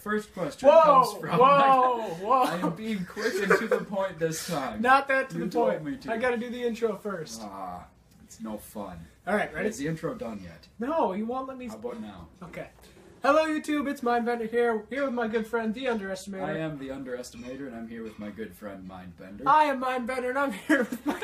first question comes from... Whoa! I am being quick and to the point this time. Not that to You the told point. me to. I gotta do the intro first. Ah, it's no fun. Alright, ready? Is the intro done yet? No, you won't let me... How about now? Okay. Hello, YouTube. It's Mindbender here. Here with my good friend, The Underestimator. I am the Underestimator, and I'm here with my good friend, Mindbender. I am Mindbender, and I'm here with my...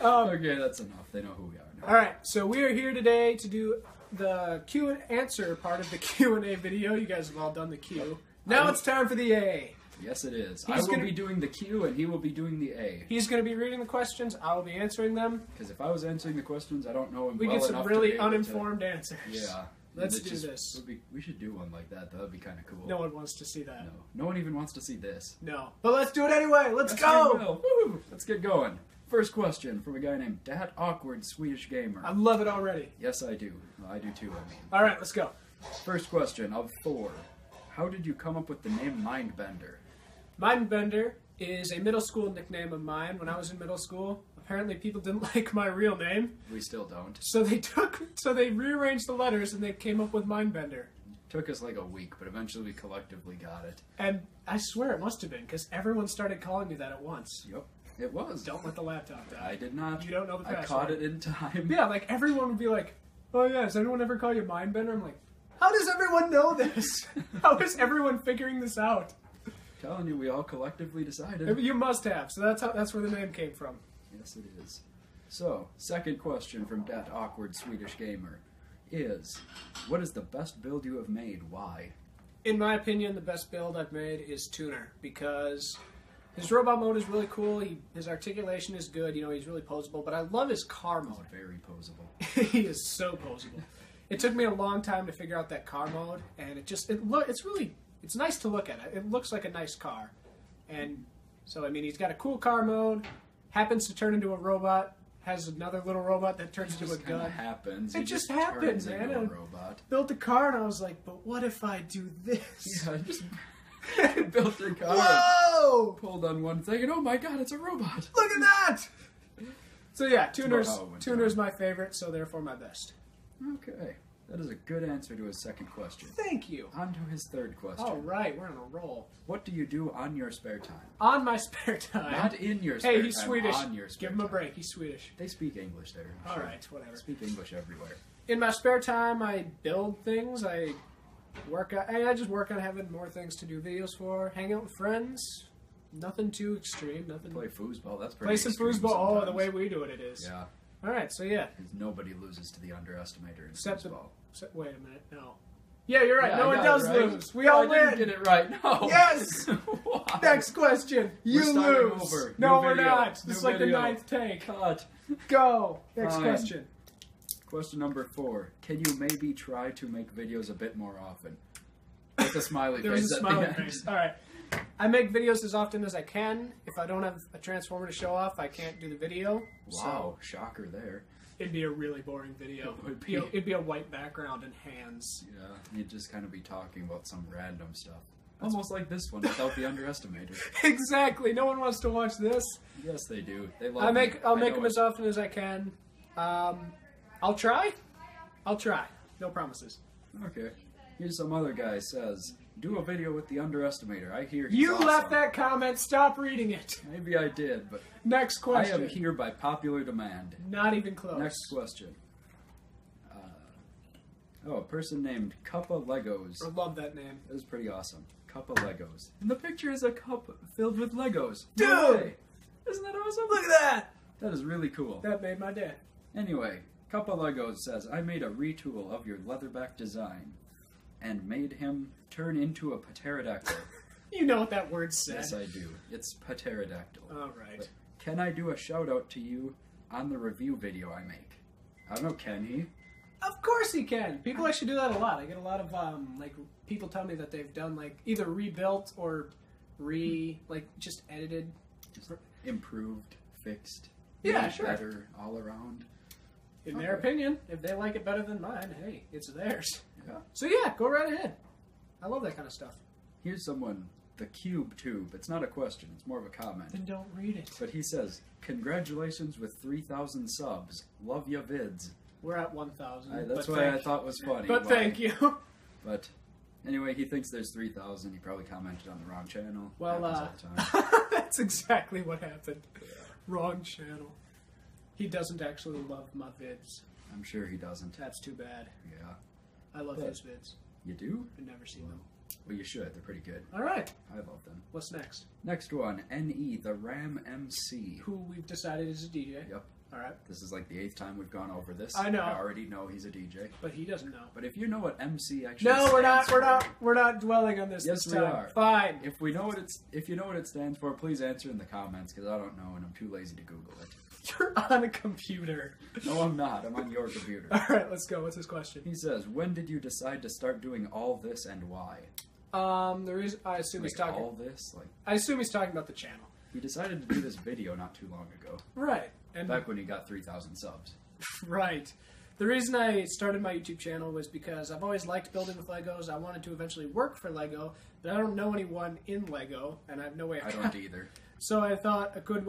Okay, that's enough. They know who we are now. Alright, so we are here today to do the Q and answer part of the Q&A video. You guys have all done the Q. Now it's time for the A. Yes, it is. He's I will gonna- be doing the Q, and he will be doing the A. He's going to be reading the questions. I will be answering them. Because if I was answering the questions, I don't know him We well get some enough to really be able to- uninformed answers. Yeah. Let's It do just this. would be- we should do one like that. That would be kind of cool. No one wants to see that. No one even wants to see this. No. But let's do it anyway. Let's Yes, go. we will. Woo! Let's get going. First question from a guy named Dat Awkward Swedish Gamer. I love it already. Yes, I do. Well, I do too, I mean. All right, let's go. First question of 4. How did you come up with the name Mindbender? Mindbender is a middle school nickname of mine. When I was in middle school, apparently people didn't like my real name, We still don't. so they rearranged the letters and they came up with Mindbender. Took us like a week, but eventually we collectively got it. And I swear it must have been because everyone started calling me that at once. Yep, it was. Don't let the laptop die. I did not. You don't know the I password. caught it in time. Yeah, like everyone would be like, "Oh yeah, does anyone ever call you Mindbender?" I'm like, "How does everyone know this? How is everyone figuring this out?" Telling you, we all collectively decided. You must have. So that's where the name came from. Yes, it is. So, second question from that awkward Swedish gamer is, what is the best build you have made? Why? In my opinion, the best build I've made is Tuner because his robot mode is really cool. His articulation is good. You know, he's really posable. But I love his car It's mode. very posable. He is so posable. It took me a long time to figure out that car mode, and it's nice to look at it. It looks like a nice car, and so I mean, he's got a cool car mode. Happens to turn into a robot. Has another little robot that turns It into a just kind gun. of happens. It He just turns happens, into man. a robot. Built a car, and I was like, but what if I do this? Yeah, I just built a car. Whoa! Pulled on one thing, and oh my god, it's a robot. Look at that! So yeah, Tuner's how it went Tuner's my favorite, so therefore my best. Okay, that is a good answer to his second question. Thank you. On to his third question. All right, we're on a roll. What do you do on your spare time? On my spare time. Not in your spare Hey, time. he's Swedish. On your spare Give him a time. break. He's Swedish. They speak English there. I'm All sure. right, whatever. They speak English everywhere. In my spare time, I build things. I just work on having more things to do videos for. Hang out with friends. Nothing too extreme. Nothing. Play foosball. That's pretty Play some extreme foosball. Oh, the sometimes. way we do it, it is. Yeah. All right, so yeah. 'Cause nobody loses to the underestimator in Except the, foosball. wait a minute. No. Yeah, you're right. Yeah, no I one got does it right. lose. We No, all I didn't win. get it right. No. Yes! Why? Next question. You starting lose. over. No, New we're video. not. This New is like video. the 9th take. Cut. Go. Next Fine. question. Question number 4. Can you maybe try to make videos a bit more often? With a smiley There was face a at smiley the end. face. All right. I make videos as often as I can. If I don't have a Transformer to show off, I can't do the video. Wow, shocker there. It'd be a really boring video. It would be. It'd be a white background and hands. Yeah, you'd just kind of be talking about some random stuff. Almost like this one without the underestimator. Exactly. No one wants to watch this. Yes, they do. They love I'll me. make I know them it. as often as I can. I'll try. No promises. Okay. Here's some other guy says, do a video with the underestimator. I hear he's You awesome. left that comment. Stop reading it. Maybe I did, but Next I question. am here by popular demand. Not even close. Next question. A person named Cuppa Legos. I love that name. That was pretty awesome. Cuppa Legos. And the picture is a cup filled with Legos. Dude! No way. Isn't that awesome? Look at that. That is really cool. That made my day. Anyway, Cuppa Legos says, I made a retool of your leatherback design and made him turn into a pterodactyl. You know what that word said. Yes, I do. It's pterodactyl. All right. But can I do a shout out to you on the review video I make? I don't know, can he? Of course he can. People actually do that a lot. I get a lot of people tell me that they've done like either rebuilt or just edited. Just improved, fixed, Yeah, made sure. better all around. In their opinion, if they like it better than mine, hey, it's theirs. Yeah. So yeah, go right ahead. I love that kind of stuff. Here's someone, the Cube Tube. It's not a question, it's more of a comment. Then don't read it. But he says, congratulations with 3,000 subs. Love ya vids. We're at 1,000. That's why I thought was funny. But Why? thank you. But Anyway, he thinks there's 3,000. He probably commented on the wrong channel. Well, Happens all the time. that's exactly what happened. Wrong channel. He doesn't actually love my vids. I'm sure he doesn't. That's too bad. Yeah. I love But- his vids. You do? I've never seen them. Well, you should. They're pretty good. All right. I love them. What's next? Next one, NE, the Ram MC. Who we've decided is a DJ. Yep. All right. This is like the 8th time we've gone over this. I know. I already know he's a DJ. But he doesn't know. But if you know what MC actually No, we're not. stands We're for- not. We're not dwelling on this Yes, this we time. are. Fine. If you know what it stands for, please answer in the comments because I don't know and I'm too lazy to Google it. You're on a computer. No, I'm not. I'm on your computer. All right. Let's go. What's his question? He says, "When did you decide to start doing all this and why?" The reason I assume he's Like talking. all this, like I assume he's talking about the channel. he decided to do this video not too long ago, Right. And back when he got 3,000 subs. right. The reason I started my YouTube channel was because I've always liked building with Legos. I wanted to eventually work for Lego, but I don't know anyone in Lego, and I have no way of I don't either. So I thought a fun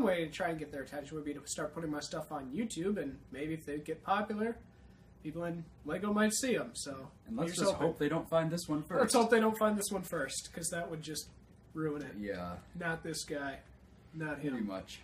way to try and get their attention would be to start putting my stuff on YouTube, and maybe if they get popular, people in Lego might see them. So And let's here's just hoping. hope they don't find this one first. Let's hope they don't find this one first, because that would just ruin it. Yeah, Not this guy. Not pretty him. much.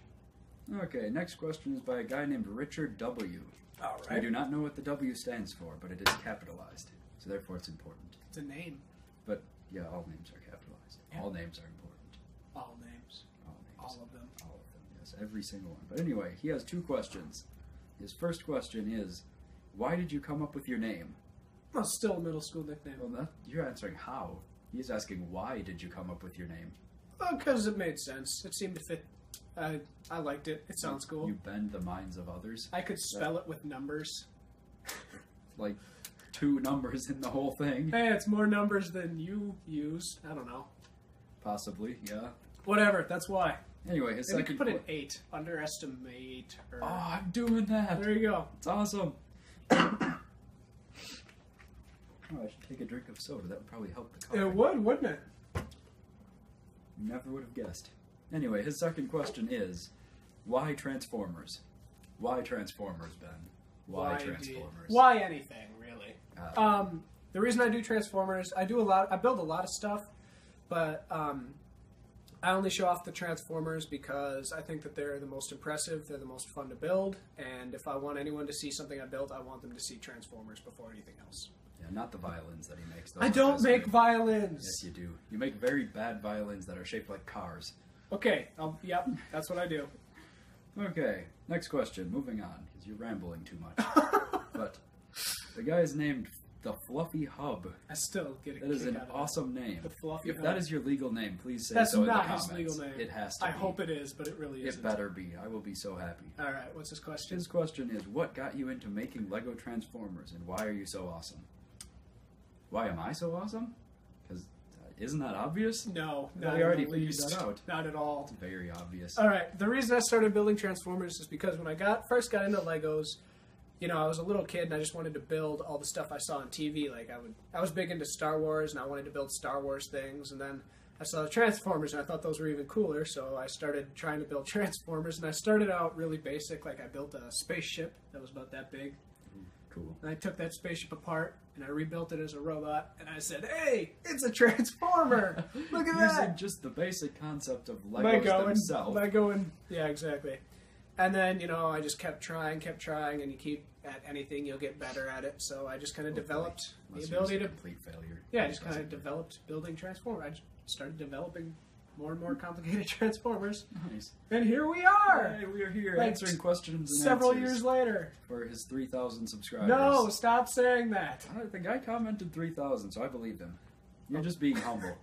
Okay, next question is by a guy named Richard W. All I right. do not know what the W stands for, but it is capitalized, so therefore it's important. It's a name. But yeah, all names are capitalized. Yeah. All names are important. All names. All names. All of them. All of them, yes, every single one. But anyway, he has 2 questions. His first question is, why did you come up with your name? Well, still a middle school nickname. Well, you're answering how. He's asking, why did you come up with your name? Because it made sense. It seemed to fit. I liked it. It sounds cool. You bend the minds of others. I could spell it with numbers. Like 2 numbers in the whole thing. Hey, it's more numbers than you use. I don't know. Possibly, yeah. Whatever. That's why. Anyway, his Maybe you second could put an 8. Underestimate. Or... Oh, I'm doing that. There you go. It's awesome. Oh, I should take a drink of soda. That would probably help the coffee. It would, wouldn't it? Never would have guessed. Anyway, his second question is, why Transformers? Why Transformers, Ben? Why Transformers? Why anything, really? Uh, The reason I do Transformers, I build a lot of stuff, but I only show off the Transformers because I think that they're the most impressive, they're the most fun to build, and if I want anyone to see something I built, I want them to see Transformers before anything else. Yeah, not the violins that he makes. Those I are don't his make great. violins! Yes, you do. You make very bad violins that are shaped like cars. Okay, yep, that's what I do. Okay, next question. Moving on, because you're rambling too much. But the guy is named the Fluffy Hub. I still get a That is kick an out of awesome name. The Fluffy If Hub. that is your legal name, please say That's so in the not comments. his legal name. It has to I be. hope it is, but it really It isn't. better be. I will be so happy. Alright, what's his question? His question is, what got you into making Lego Transformers, and why are you so awesome? Why am I so awesome? Because isn't that obvious? No, Well, not we already in the figured least. that out. Not at all. It's very obvious. Alright, the reason I started building Transformers is because when I first got into Legos, you know, I was a little kid and I just wanted to build all the stuff I saw on TV. Like I was big into Star Wars and I wanted to build Star Wars things, and then I saw the Transformers and I thought those were even cooler, so I started trying to build Transformers, and I started out really basic. Like I built a spaceship that was about that big, Cool. and I took that spaceship apart and I rebuilt it as a robot, and I said, "Hey, it's a Transformer! Look at Using that!" just the basic concept of Legos Lego themselves. and yeah, exactly. And then, you know, I just kept trying, and you keep at anything, you'll get better at it. So I just kind of developed the Unless ability you're to, a complete failure. yeah, I just kind Doesn't of do. developed building Transformers. I just started developing more and more complicated Transformers, Nice. and here we are, Hey, we are here Like, answering questions and several answers years later. for his 3,000 subscribers. No, stop saying that. The guy commented 3,000, so I believed him. You're just being humble.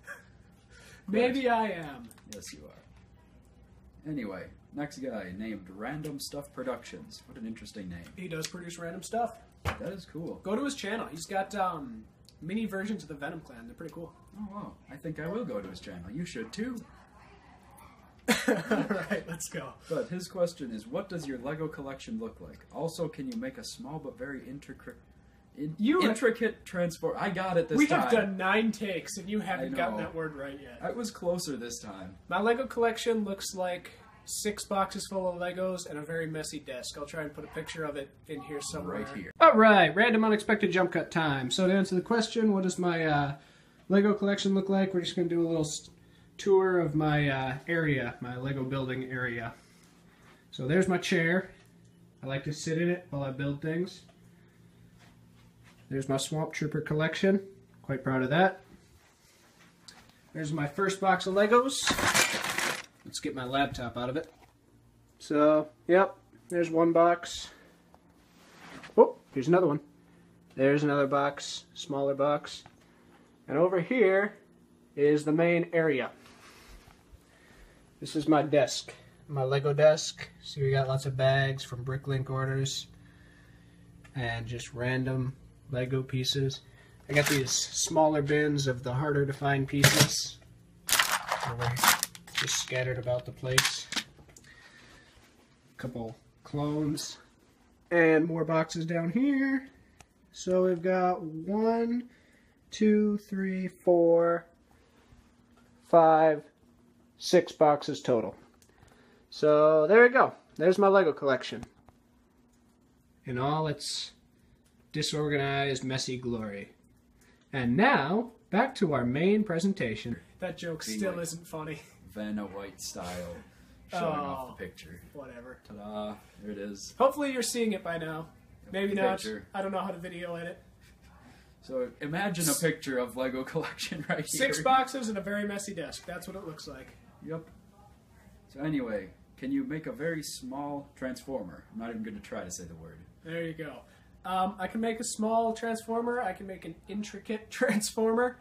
Maybe I am. Yes, you are. Anyway, next guy named Random Stuff Productions. What an interesting name. He does produce random stuff. That is cool. Go to his channel. He's got mini versions of the Venom Clan. They're pretty cool. Oh, wow. I think I will go to his channel. You should too. All right, let's go. But his question is, what does your Lego collection look like? Also, can you make a small but very intricate transform? I got it this We time. have done 9 takes, and you haven't I gotten know. that word right yet. I was closer this time. My Lego collection looks like 6 boxes full of Legos and a very messy desk. I'll try and put a picture of it in here somewhere. Right here. All right, random unexpected jump cut time. So to answer the question, what does my Lego collection look like? We're just going to do a little tour of my area, my Lego building area. So there's my chair. I like to sit in it while I build things. There's my Swamp Trooper collection. Quite proud of that. There's my first box of Legos. Let's get my laptop out of it. So, yep, there's one box. Oh, here's another one. There's another box, smaller box. And over here is the main area. This is my desk, my Lego desk. See, we got lots of bags from Bricklink orders and just random Lego pieces. I got these smaller bins of the harder to find pieces over here, just scattered about the place. A couple clones and more boxes down here. So we've got 1, 2, 3, 4, 5, 6 boxes total. So there we go. There's my Lego collection in all its disorganized, messy glory. And now, back to our main presentation. That joke still isn't funny. Vanna White style, showing off the picture. Whatever. Ta-da! There it is. Hopefully you're seeing it by now. Maybe not. Picture. I don't know how to video edit. So imagine a picture of Lego collection right here. 6 boxes and a very messy desk. That's what it looks like. Yep. So anyway, can you make a very small transformer? I'm not even going to try to say the word. There you go. I can make a small transformer. I can make an intricate transformer.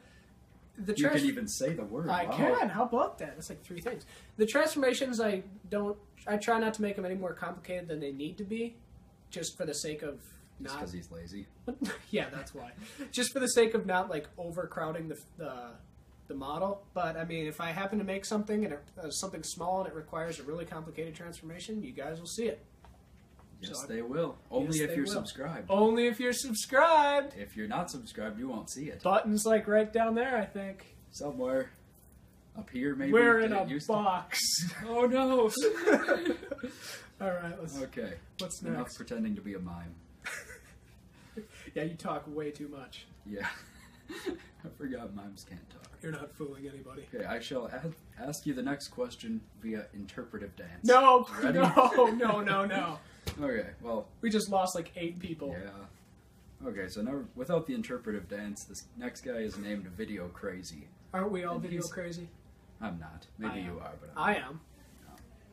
You can even say the word. I wow. can. How about that? That's like 3 things. The transformations, I try not to make them any more complicated than they need to be, just for the sake of not. Just because he's lazy. Yeah, that's why. Just for the sake of not like overcrowding the model. But I mean, if I happen to make something and something small and it requires a really complicated transformation, you guys will see it. Yes, So they will. Only yes, if they you're will. subscribed. Only if you're subscribed. If you're not subscribed, you won't see it. Buttons like right down there, I think. Somewhere. Up here, maybe. We're in a Get used box. Oh, no. All right, let's. Okay. What's Enough next? pretending to be a mime. Yeah, you talk way too much. Yeah. I forgot mimes can't talk. You're not fooling anybody. Okay, I shall ask you the next question via interpretive dance. No, Ready? no. Okay, well, We just lost like 8 people. yeah. Okay, so now, without the interpretive dance, this next guy is named Video Crazy. Aren't we all And video he's- I'm I'm not. Maybe you are, but I am.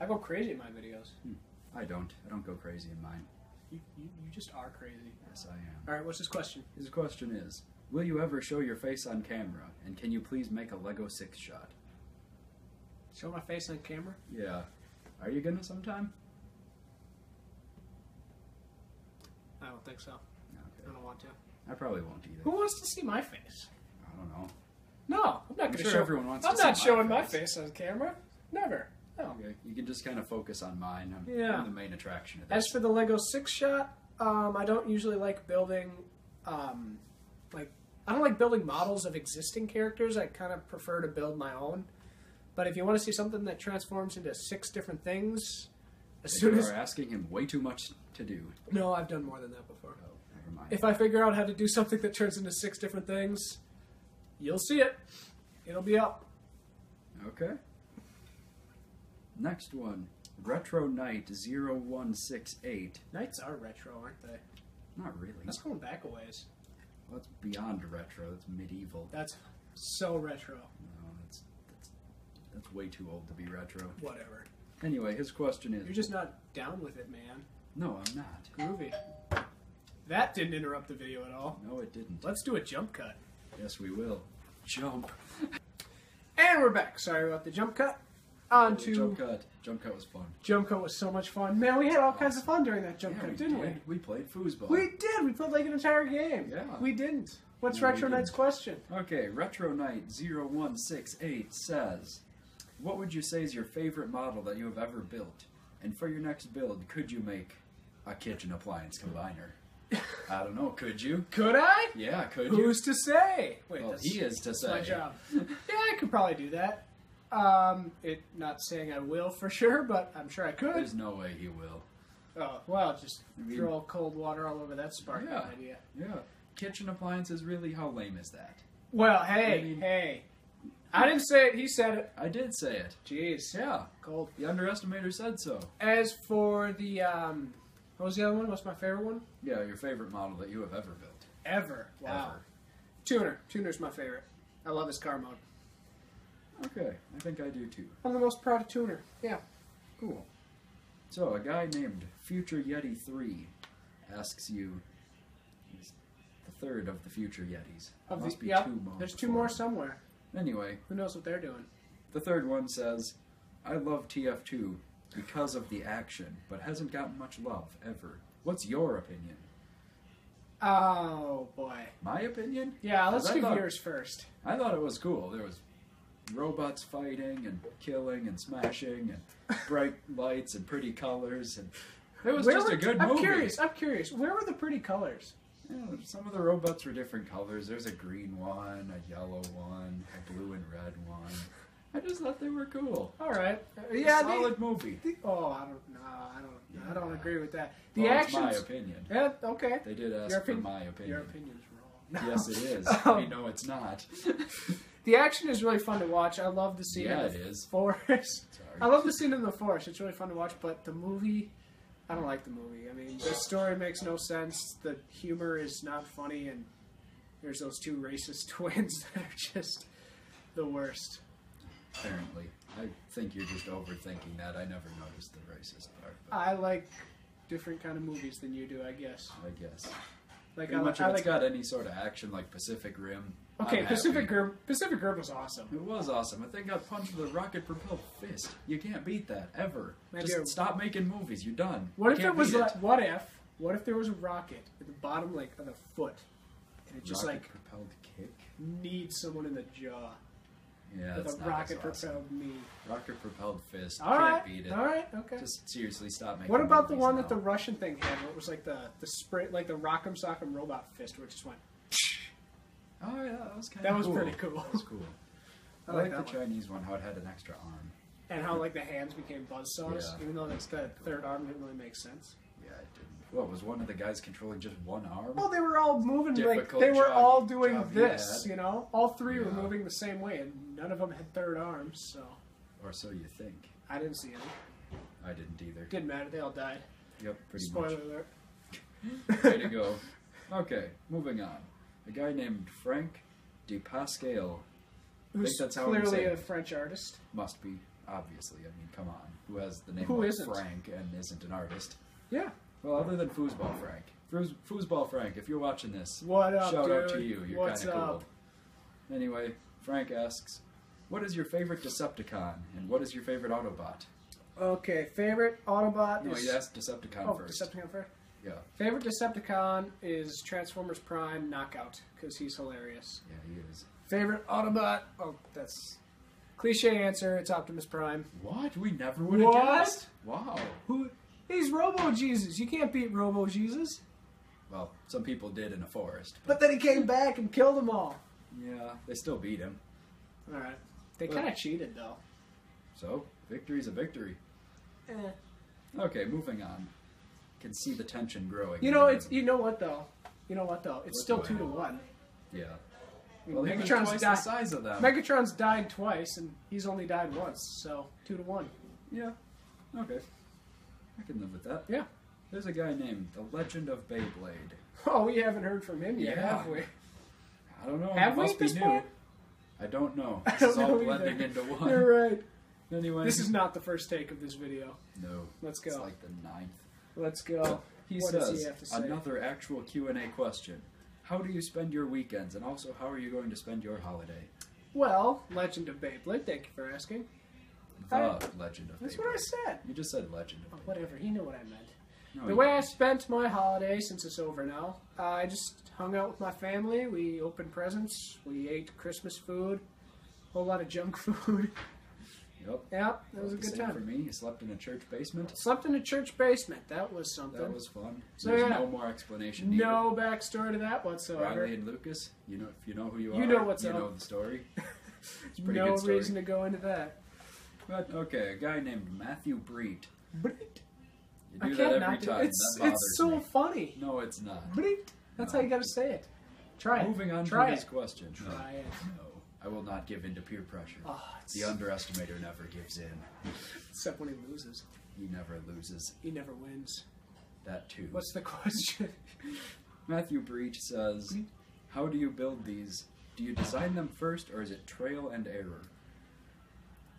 I go crazy in my videos. I don't. I don't go crazy in mine. You just are crazy. Yes, I am. All right, what's his question? His question is, will you ever show your face on camera? And can you please make a Lego 6 shot? Show my face on camera? Yeah. Are you gonna sometime? I don't think so. Okay. I don't want to. I probably won't either. Who wants to see my face? I don't know. No, I'm not going to sure show. everyone wants I'm to not see showing my my face. face on camera. Never. No. Okay, you can just kind of focus on mine. Yeah. I'm the main attraction of this. As for the Lego 6 shot, I don't usually like building, I don't like building models of existing characters. I kind of prefer to build my own. But if you want to see something that transforms into 6 different things, as soon You as are asking him way too much to do. no, I've done more than that before. Oh, never mind. If I figure out how to do something that turns into 6 different things, you'll see it. It'll be up. Okay. Next one. Retro Knight 0168. Knights are retro, aren't they? Not really. That's going back a ways. Well, that's beyond retro. That's medieval. That's so retro. No, that's way too old to be retro. Whatever. Anyway, his question is... You're just not down with it, man. No, I'm not. Groovy. That didn't interrupt the video at all. No, it didn't. Let's do a jump cut. Yes, we will. Jump. And we're back. Sorry about the jump cut. On to Jump cut. Jump cut was fun. jump cut was so much fun. Man, we had all kinds of fun during that jump Yeah, cut, didn't we? We played foosball. We did. We played like an entire game. Yeah. We didn't. What's No, we Retro Knight's didn't. question? Okay, Retro Knight 0168 says, what would you say is your favorite model that you have ever built? And for your next build, could you make a kitchen appliance combiner? I don't know, could you? Could I? Yeah, could you? Who's to say? Wait, Well, that's, he is to that's say. my job. Yeah, I could probably do that. Not saying I will for sure, but I'm sure I could. There's no way he will. Oh, well, just I mean- throw cold water all over that sparkling Yeah. idea. Yeah. Kitchen appliances, really? How lame is that? Well, hey, I mean- hey. I didn't say it, he said it. I did say it. Jeez. Yeah. Cold. The underestimator said so. As for the, what was the other one? What's my favorite one? Yeah, your favorite model that you have ever built. Ever. Wow. Ever. Tuner. Tuner's my favorite. I love his car mode. Okay, I think I do too. I'm the most proud of Tuner. Yeah. Cool. So, a guy named Future Yeti 3 asks you, he's the third of the Future Yetis. Of Must be yep, two more. there's two more somewhere. Anyway, Who knows what they're doing? the third one says, I love TF2 because of the action, but hasn't gotten much love, ever. What's your opinion? Oh, boy. My opinion? Yeah, let's 'Cause I do thought- yours first. I thought it was cool. There was robots fighting and killing and smashing and bright lights and pretty colors, and it was just a good movie. I'm curious. Where were the pretty colors? Yeah, some of the robots were different colors. There's a green one, a yellow one, a blue and red one. I just thought they were cool. All right. Yeah, solid movie. Oh, I don't know. I don't agree with that. The Well, actions. it's my opinion. Yeah. Okay. They did ask Your for opin- my opinion. Your opinion's wrong. Yes, it is. Um, I know it's not. The action is really fun to watch. I love the scene Yeah, in the it is. forest. Sorry. I love the scene in the forest. It's really fun to watch. But the movie, I don't like the movie. I mean, the story makes no sense. The humor is not funny, and there's those two racist twins that are just the worst. Apparently. I think you're just overthinking that. I never noticed the racist part. But I like different kind of movies than you do, I guess. I guess. Like Pretty much if I it's like. got any sort of action like Pacific Rim. Okay, I'm Pacific happy. Rim was awesome. It was awesome. I think got punched with a rocket-propelled fist. You can't beat that ever. Maybe Just a- stop making movies. You're done. What You if can't it was beat like? What if there was a rocket at the bottom, like of the foot, and it just like rocket-propelled kick? needs someone in the jaw Yeah, with that's a not rocket as awesome. propelled knee? Rocket-propelled fist. All Can't right, beat it. all right, okay. Just seriously stop making. What about the movies one now. that the Russian thing had? Where it was like the spray, like the Rock'em Sock'em Robot fist, where it just went. Oh yeah, that was kind That of was cool. pretty cool. That was cool. I I like like that the one. Chinese one. How it had an extra arm. And how like the hands became buzzsaws, Yeah. even though that's the third arm didn't really make sense. Yeah, it didn't. What was one of the guys controlling just one arm? Well, they were all moving like Difficult they were job- all doing job he this, had. you know. All three were Yeah. moving the same way, and none of them had third arms. So Or so you think. I didn't see any. I didn't either. Didn't matter. They all died. Yep, pretty Spoiler much. alert. Way to go. Okay, moving on. A guy named Frank DePascal Who's that's how I'm clearly saying a it. French artist. must be, obviously. I mean, come on. Who has the name Who like isn't? Frank and isn't an artist? Yeah. Well, other than Foosball Frank. Foosball Frank, if you're watching this, What up, shout out dude? to you. You're What's kind of cool. up? Anyway, Frank asks, what is your favorite Decepticon and what is your favorite Autobot? Okay, favorite Autobot No, is... he asked Decepticon Oh, first. Decepticon first? Yeah, Favorite Decepticon is Transformers Prime Knockout, because he's hilarious. yeah, he is. Favorite Autobot? Oh, that's... Cliche answer, it's Optimus Prime. What? We never would have What? guessed. Wow. Who? He's Robo-Jesus. You can't beat Robo-Jesus. Well, some people did in a forest. But then he came back and killed them all. Yeah, they still beat him. Alright. They Well- kind of cheated, though. So, victory's a victory. Eh. Okay, moving on. Can see the tension growing. You know, it's... You know what, though? It's What still do I 2-1. Yeah. I mean, Well, even Megatron's twice the died. size of them. Megatron's died twice, and he's only died once, so 2-1. Yeah. Okay. I can live with that. Yeah. There's a guy named The Legend of Beyblade. Oh, we haven't heard from him yet, Yeah. have we? I don't know. Have it we must at be this new. point? I don't know. I This don't is all know blending either. into one. You're right. Anyway. This is not the first take of this video. No. Let's It's go. like the 9th. Let's go. He What does says, he have to say? another actual Q&A question. How do you spend your weekends? And also, how are you going to spend your holiday? Well, Legend of Beyblade, thank you for asking. The I- Legend of That's Beyblade. what I said. You just said Legend Oh, of Beyblade. whatever, he knew what I meant. No, The you way I didn't. spent my holiday, since it's over now, I just hung out with my family. We opened presents. We ate Christmas food. A whole lot of junk food. Yep. Yeah, that was a The good same time. for me. You slept in a church basement. Slept in a church basement. That was something. That was fun. So, There's yeah. no more explanation needed. No backstory to that whatsoever. Riley and Lucas, you know if you know who you are. You know what's you up. know the story. It's a pretty No good story. reason to go into that. But okay, a guy named Matthew Breed. Bleat. You I do can't that not every do time. it. It's that bothers so me. funny. No, it's not. Bleat. That's No. how you got to say it. Try it. Moving on Try to it. his question. Try it. No, I will not give in to peer pressure. Oh, The underestimator never gives in. except when he loses. He never loses. He never wins. That too. What's the question? Matthew Breach says, how do you build these? Do you design them first, or is it trial and error?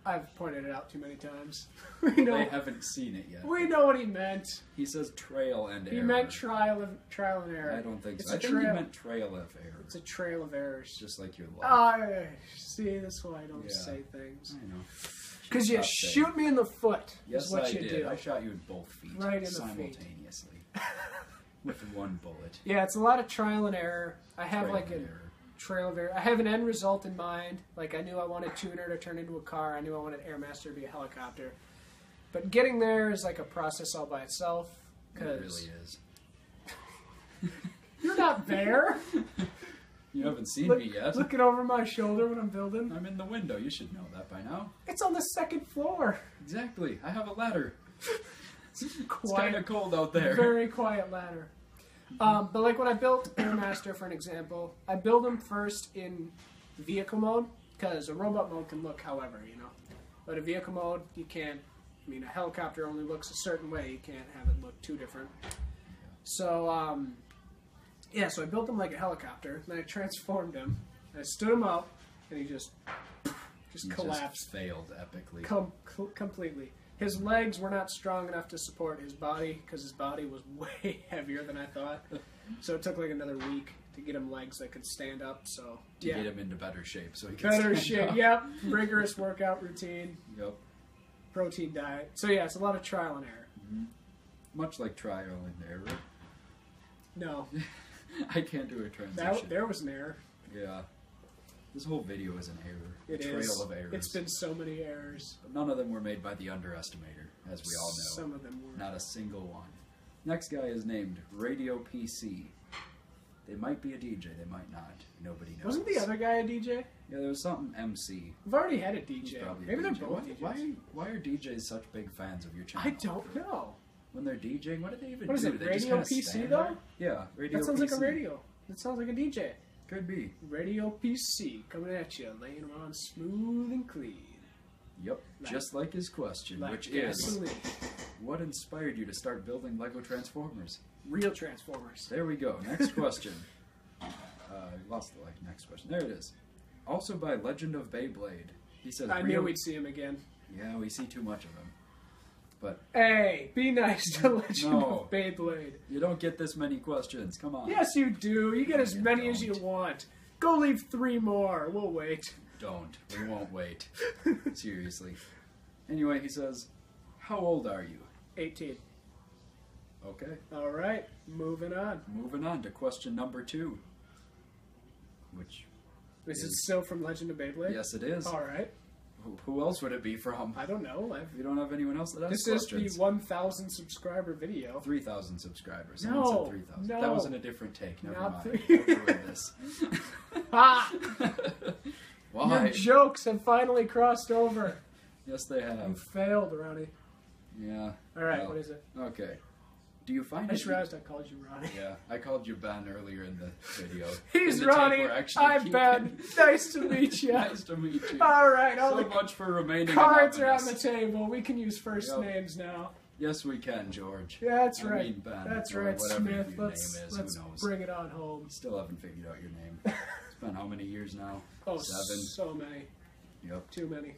I've pointed it out too many times. Well, they haven't seen it yet. We know what he meant. He says trail and He error. meant trial and error. I don't think It's so. a I think he trail. meant trail of error. It's a trail of errors. Just like your life. See, that's why I don't Yeah. say things. I know. Because you Stop saying shoot me in the foot. Yes, is what I you did. do. I shot you in both feet. Right in the feet. simultaneously. With one bullet. Yeah, it's a lot of trial and error. I have Trial like and a error. trail of error. I have an end result in mind. Like I knew I wanted Tuner to turn into a car. I knew I wanted Airmaster to be a helicopter. But getting there is like a process all by itself. It Because really is. you're not there. You haven't seen Look, me yet. looking over my shoulder when I'm building. I'm in the window. You should know that by now. It's on the second floor. Exactly. I have a ladder. It's kind Quiet. of cold out there. Very quiet ladder. But like when I built Airmaster, for an example, I build them first in vehicle mode because a robot mode can look however, you know. But a vehicle mode, you can't. I mean, a helicopter only looks a certain way. You can't have it look too different. So, yeah. So I built him like a helicopter. Then I transformed him. I stood him up, and he just He collapsed Just failed epically. completely. His legs were not strong enough to support his body because his body was way heavier than I thought. So it took like another week to get him legs that could stand up. So to yeah, get him into better shape so he can better stand shape. up. Yep, rigorous workout routine, Yep. protein diet. So yeah, it's a lot of trial and error. Much like trial and error. No, I can't do a transition. there was an error. Yeah. This whole video is an error. It a trail is. of errors. It's been so many errors. But none of them were made by the underestimator, as we all know. Some of them were. Not a single one. Next guy is named Radio PC. They might be a DJ, they might not. Nobody knows. Wasn't the other guy a DJ? Yeah, there was something MC. We've already had a He's DJ. probably a Maybe they're DJ. both DJs. Why are DJs such big fans of your channel? I don't know. When they're DJing, what do they even What is do? it, They just Radio kinda PC stand though? there? Yeah, Radio That sounds like a PC. radio. That sounds like a DJ. Could be. Radio PC coming at you, laying them on smooth and clean. Yep, Like- just like his question, Like which is, gasoline. what inspired you to start building Lego Transformers? Real Transformers. There we go. Next question. Lost the next question. There it is. Also by Legend of Beyblade. He says, I knew we'd see him again. Yeah, we see too much of him. But Hey, be nice to Legend No. of Beyblade. you don't get this many questions. Come on. Yes, you do. You get as You many as you don't. want. Go leave 3 more. We'll wait. Don't. We won't wait. Seriously. Anyway, he says, how old are you? 18. Okay. All right, moving on. Moving on to question number 2. Which, Is it still from Legend of Beyblade? yes, it is. All right. Who else would it be from? I don't know. We don't have anyone else that has This is questions. the 1,000 subscriber video. 3,000 subscribers. No, Someone said 3,000. no. That was in a different take. Never Not mind. three- I'll ruin this. Ah! Why? Your jokes have finally crossed over. Yes, they You have. failed, Ronnie. Yeah. All right, Well, what is it? Okay. Do you find I it? just realized I called you Ronnie. Yeah, I called you Ben earlier in the video. He's In the tape Ronnie. we're actually I'm keeping. Ben. Nice to meet you. Nice to meet you. All right, all So the much for remaining cards are on anonymous. the table. We can use first Yep. names now. Yes, we can, George. Yeah, that's I right. mean Ben, That's or right, whatever Smith. your Let's name is. let's Who knows? bring it on home. Still haven't figured out your name. It's been how many years now? Oh, 7. so many. Yep. Too many.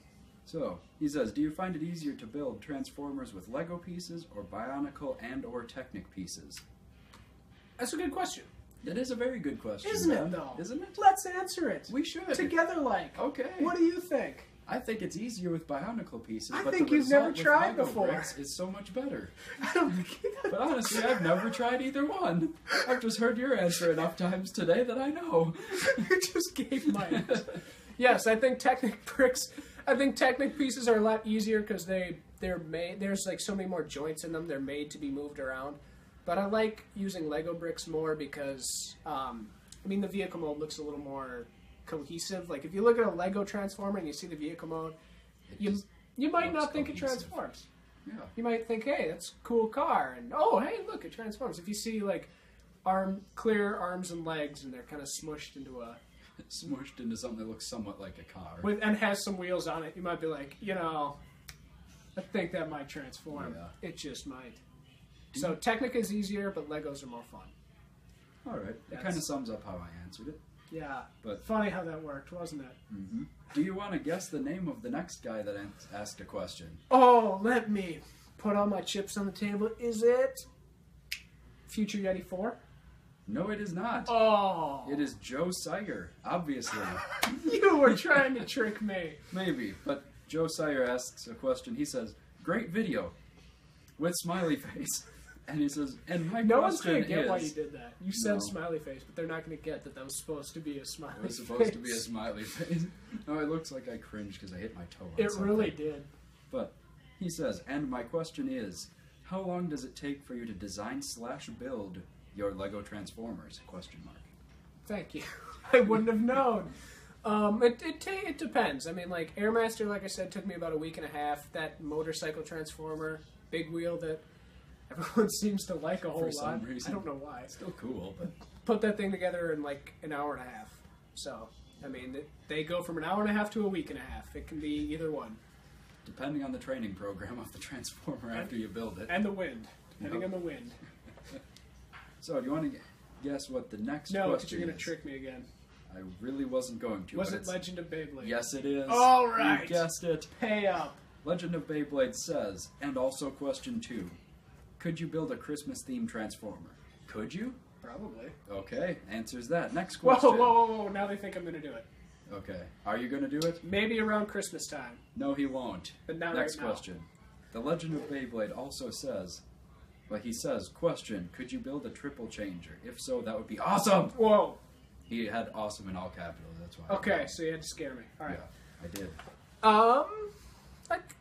So, he says, do you find it easier to build Transformers with Lego pieces or Bionicle and or Technic pieces? That's a good question. That is a very good question. Isn't Ben. it, though? Isn't it? Let's answer it. We should. Together, like. Okay. What do you think? I think it's easier with Bionicle pieces, I but think the you've never result with tried Lego before. bricks is so much better. I don't think But honestly, I've never tried either one. I've just heard your answer enough times today that I know. you just gave my answer. Yes, I think Technic bricks. I think Technic pieces are a lot easier because they're made. There's like so many more joints in them. They're made to be moved around. But I like using Lego bricks more because I mean the vehicle mode looks a little more cohesive. Like if you look at a Lego Transformer and you see the vehicle mode, you might not think it transforms. Yeah. You might think, hey, that's a cool car, and oh, hey, look, it transforms. If you see like clear arms and legs, and they're kind of smushed into something that looks somewhat like a car. and has some wheels on it, you might be like, I think that might transform. Yeah. It just might. So Technica is easier, but Legos are more fun. All right. It kind of sums up how I answered it. Yeah. But funny how that worked, wasn't it? Mm-hmm. Do you want to guess the name of the next guy that asked a question? Oh, let me put all my chips on the table. Is it Future Yeti 4? No, it is not. Oh. It is Joe Sire, obviously. You were trying to trick me. Maybe, but Joe Sire asks a question. He says, "Great video," with smiley face. And he says, and my no one's question going to get is... why you did that. You said No. smiley face, but they're not going to get that was supposed to be a smiley face. It was supposed to be a smiley face. No, it looks like I cringed because I hit my toe on It something. really did. But he says, and my question is, how long does it take for you to design/build your Lego Transformers? ? Thank you. I wouldn't have known. It depends. I mean, like, Airmaster, like I said, took me about a week and a half. That motorcycle transformer, big wheel that everyone seems to like a whole For some lot. reason. I don't know why. It's still cool, but... Put that thing together in, like, an hour and a half. So, I mean, they go from an hour and a half to a week and a half. It can be either one. Depending on the training program of the Transformer after you build it. And the wind. Depending on the wind. So, do you want to guess what the next No, because question you're going is? to trick me again. I really wasn't going to. Was but it it's- Legend of Beyblade? Yes, it is. All right. You guessed it. Pay up. Legend of Beyblade says, and also question 2, could you build a Christmas-themed Transformer? Could you? Probably. Okay, answers that. Next Whoa, question. whoa. Now they think I'm going to do it. Okay, are you going to do it? Maybe around Christmas time. No, he won't. But not Next right now. question. The Legend of Beyblade also says, he says, question, could you build a triple changer? If so, that would be awesome! Whoa. He had awesome in all capitals, that's why. Okay, so you had to scare me. All right. Yeah, I did.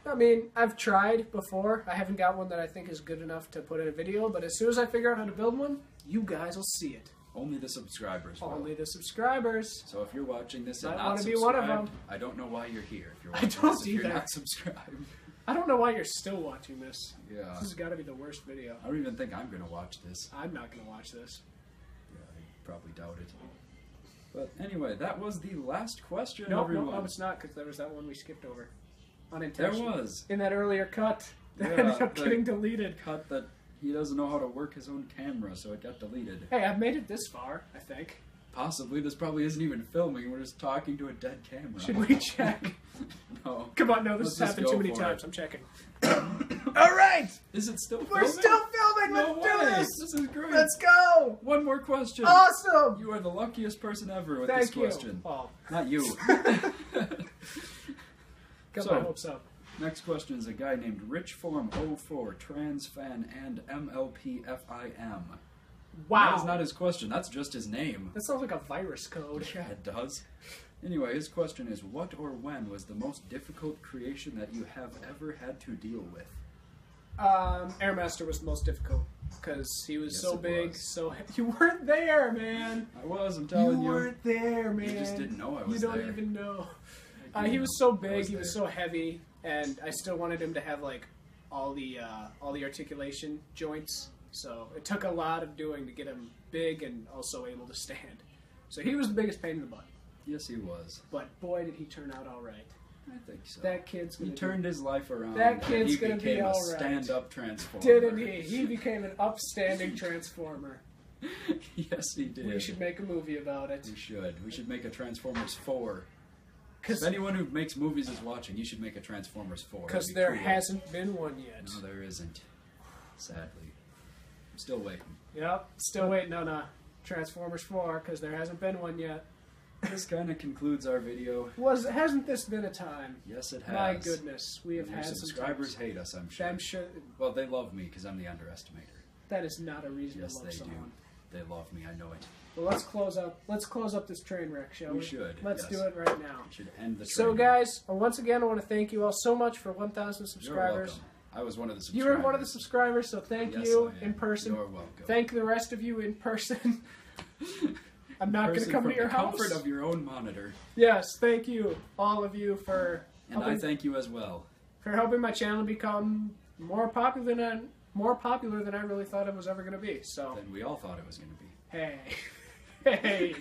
I mean, I've tried before. I haven't got one that I think is good enough to put in a video, but as soon as I figure out how to build one, you guys will see it. Only the subscribers will. Only the subscribers. So if you're watching this and I not wanna be subscribed, one of them. I don't know why you're here. If you're I watching don't this, if you're either. not subscribed. I don't know why you're still watching this. Yeah. This has got to be the worst video. I don't even think I'm going to watch this. I'm not going to watch this. Yeah, I probably doubt it. But anyway, that was the last question, No, everyone. no, it's not, because there was that one we skipped over. There Unintentionally. was. In that earlier cut. That Yeah, ended up the- getting deleted. Cut that he doesn't know how to work his own camera, so it got deleted. Hey, I've made it this far, I think. Possibly. This probably isn't even filming. We're just talking to a dead camera. Should we check? No. Come on, no, this Let's has just happened go too many for times. it. I'm checking. All right! Is it still We're filming? still filming! No Let's way! do this! This is great! Let's go! One more question. Awesome! You are the luckiest person ever with Thank this you. question. Oh, Not you. got So- my hopes up. Next question is a guy named Richform04, TransFan, and MLPFIM. Wow. That is not his question. That's just his name. That sounds like a virus code. Yeah, it does. Anyway, his question is, what or when was the most difficult creation that you have ever had to deal with? Airmaster was the most difficult because he was Yes, so it big, was. so you weren't there, man. I was, I'm telling you. weren't there, man. You just didn't know I was You don't there. even know. I didn't He know was so I big, he was there. so heavy, and I still wanted him to have like all the articulation joints. So it took a lot of doing to get him big and also able to stand. So he was the biggest pain in the butt. Yes, he was. But boy, did he turn out all right. I think so. That kid's He gonna turned his life around. That and kid's he gonna be became a all right. stand-up transformer. didn't he? He became an upstanding transformer. Yes, he did. We should make a movie about it. We should. We should make a Transformers 4. Because If anyone who makes movies is watching, you should make a Transformers 4. It'd be there cool. hasn't been one yet. No, there isn't. Sadly. I'm still waiting. Yep, still waiting on a Transformers 4 because there hasn't been one yet. This kind of concludes our video. Hasn't this been a time? Yes, it has. My goodness, we have And your had subscribers some hate us, I'm times. sure. I'm sure Well, they love me because I'm the underestimator. that is not a reason Yes, to love they someone. do. They love me, I know it. Well, let's close up this train wreck, shall we? We should, Let's yes. do it right now. We should end the So, train. guys, once again, I want to thank you all so much for 1,000 You're subscribers. welcome. I was one of the You subscribers. were one of the subscribers, so thank Yes, you I am. in person. You're welcome. Thank the rest of you in person. I'm not going to come to your house. Comfort of your own monitor. Yes, thank you, all of you, for And I thank you as well. for helping my channel become more popular than I really thought it was ever going to be. So Than we all thought it was going to be. hey, hey,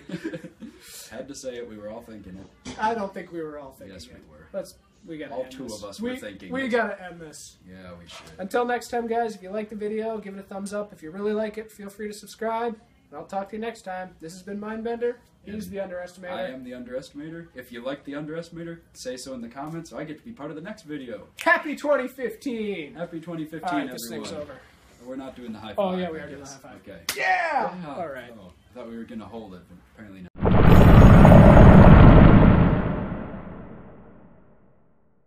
Had to say it. We were all thinking it. I don't think we were all thinking. Yes, it. we were. We gotta All end two this. of us were thinking We it. gotta end this. Yeah, we should. Until next time, guys. If you like the video, give it a thumbs up. If you really like it, feel free to subscribe. And I'll talk to you next time. This has been Mindbender. He's the Underestimator. I am the Underestimator. If you like the Underestimator, say so in the comments, so I get to be part of the next video. Happy 2015. Happy 2015, All right, everyone. this thing's over. We're not doing the high five. Oh yeah, we I are doing the guess. high five. Okay. Yeah. Yeah. All right. Oh, I thought we were gonna hold it, but apparently not.